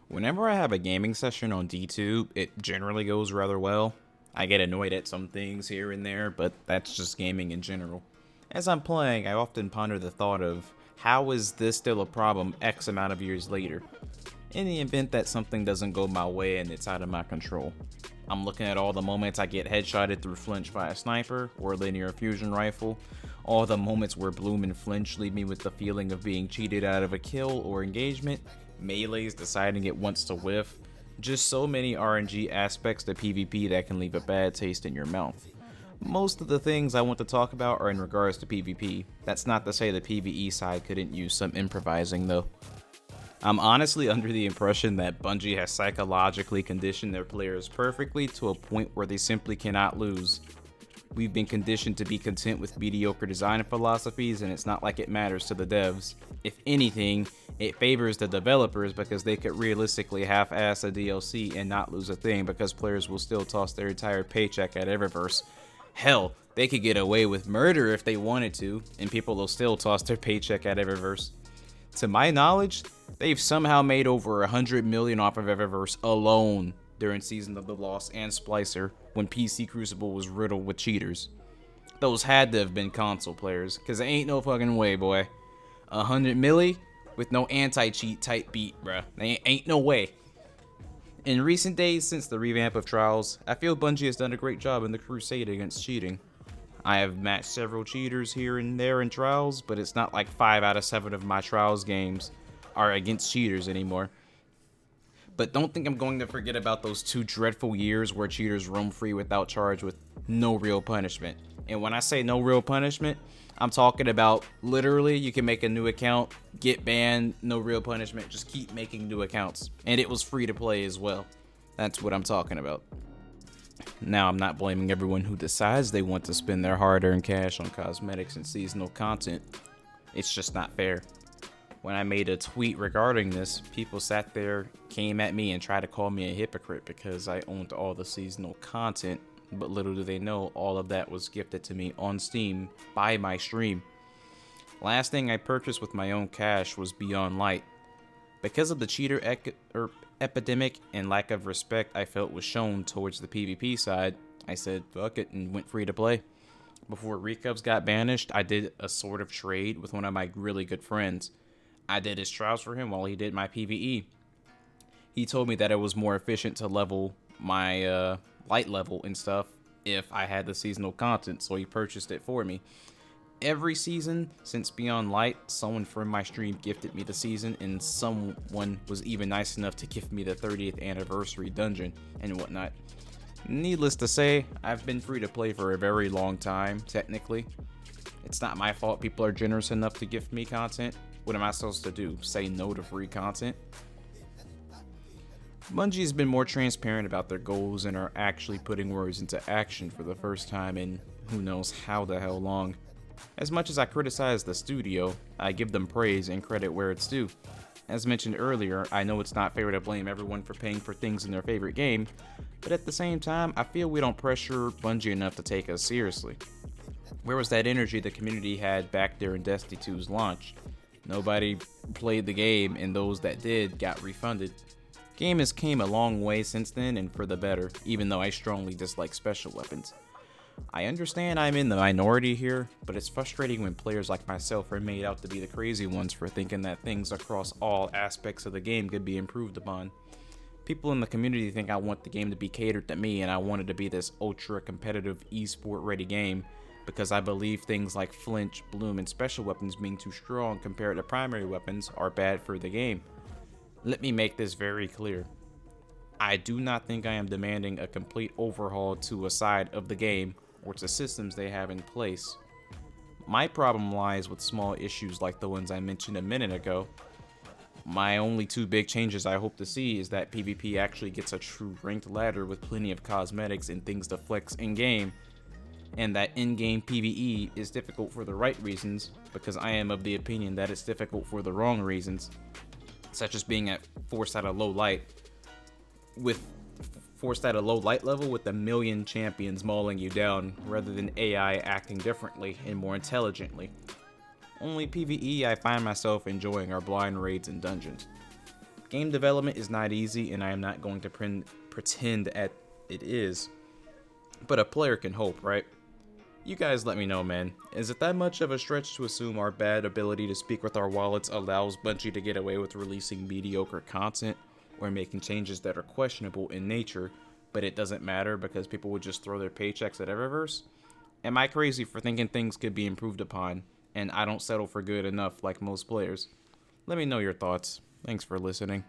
Whenever I have a gaming session on DTube, it generally goes rather well. I get annoyed at some things here and there, but that's just gaming in general. As I'm playing, I often ponder the thought of, how is this still a problem X amount of years later? In the event that something doesn't go my way and it's out of my control. I'm looking at all the moments I get headshotted through flinch by a sniper or a linear fusion rifle, all the moments where bloom and flinch leave me with the feeling of being cheated out of a kill or engagement, melees deciding it wants to whiff, just so many RNG aspects to PvP that can leave a bad taste in your mouth. Most of the things I want to talk about are in regards to PvP. That's not to say the PvE side couldn't use some improvising though. I'm honestly under the impression that Bungie has psychologically conditioned their players perfectly to a point where they simply cannot lose. We've been conditioned to be content with mediocre design philosophies, and it's not like it matters to the devs. If anything, it favors the developers because they could realistically half-ass a DLC and not lose a thing because players will still toss their entire paycheck at Eververse. Hell, they could get away with murder if they wanted to, and people will still toss their paycheck at Eververse. To my knowledge, they've somehow made over 100 million off of Eververse alone during Season of the Lost and Splicer when PC Crucible was riddled with cheaters. Those had to have been console players, cause there ain't no fucking way, boy. 100 milli with no anti-cheat type beat, bruh. There ain't no way. In recent days since the revamp of Trials, I feel Bungie has done a great job in the crusade against cheating. I have matched several cheaters here and there in Trials, but it's not like 5 out of 7 of my Trials games are against cheaters anymore. But don't think I'm going to forget about those 2 dreadful years where cheaters roam free without charge with no real punishment. And when I say no real punishment, I'm talking about literally you can make a new account, get banned, no real punishment, just keep making new accounts. And it was free to play as well. That's what I'm talking about. Now, I'm not blaming everyone who decides they want to spend their hard-earned cash on cosmetics and seasonal content. It's just not fair. When I made a tweet regarding this, people sat there, came at me, and tried to call me a hypocrite because I owned all the seasonal content, but little do they know all of that was gifted to me on Steam by my stream. Last thing I purchased with my own cash was Beyond Light. Because of the cheater epidemic and lack of respect I felt was shown towards the PvP side, I said fuck it and went free to play. Before Recubs got banished, I did a sort of trade with one of my really good friends. I did his trials for him while he did my PvE. He told me that it was more efficient to level my light level and stuff if I had the seasonal content, so he purchased it for me. Every season since Beyond Light, someone from my stream gifted me the season, and someone was even nice enough to gift me the 30th anniversary dungeon and whatnot. Needless to say, I've been free to play for a very long time, technically. It's not my fault people are generous enough to gift me content. What am I supposed to do? Say no to free content? Bungie has been more transparent about their goals and are actually putting words into action for the first time in who knows how the hell long. As much as I criticize the studio, I give them praise and credit where it's due. As mentioned earlier, I know it's not fair to blame everyone for paying for things in their favorite game, but at the same time, I feel we don't pressure Bungie enough to take us seriously. Where was that energy the community had back during Destiny 2's launch? Nobody played the game, and those that did got refunded. Game has came a long way since then, and for the better, even though I strongly dislike special weapons. I understand I'm in the minority here, but it's frustrating when players like myself are made out to be the crazy ones for thinking that things across all aspects of the game could be improved upon. People in the community think I want the game to be catered to me, and I want it to be this ultra competitive esport ready game, because I believe things like flinch, bloom, and special weapons being too strong compared to primary weapons are bad for the game. Let me make this very clear. I do not think I am demanding a complete overhaul to a side of the game or to systems they have in place. My problem lies with small issues like the ones I mentioned a minute ago. My only 2 big changes I hope to see is that PvP actually gets a true ranked ladder with plenty of cosmetics and things to flex in-game, and that in-game PvE is difficult for the right reasons, because I am of the opinion that it's difficult for the wrong reasons, such as being forced at a low light level with a million champions mauling you down, rather than AI acting differently and more intelligently. Only PvE I find myself enjoying are blind raids and dungeons. Game development is not easy, and I am not going to pretend at it is. But a player can hope, right? You guys let me know, man. Is it that much of a stretch to assume our bad ability to speak with our wallets allows Bungie to get away with releasing mediocre content or making changes that are questionable in nature, but it doesn't matter because people would just throw their paychecks at Eververse? Am I crazy for thinking things could be improved upon, and I don't settle for good enough like most players? Let me know your thoughts. Thanks for listening.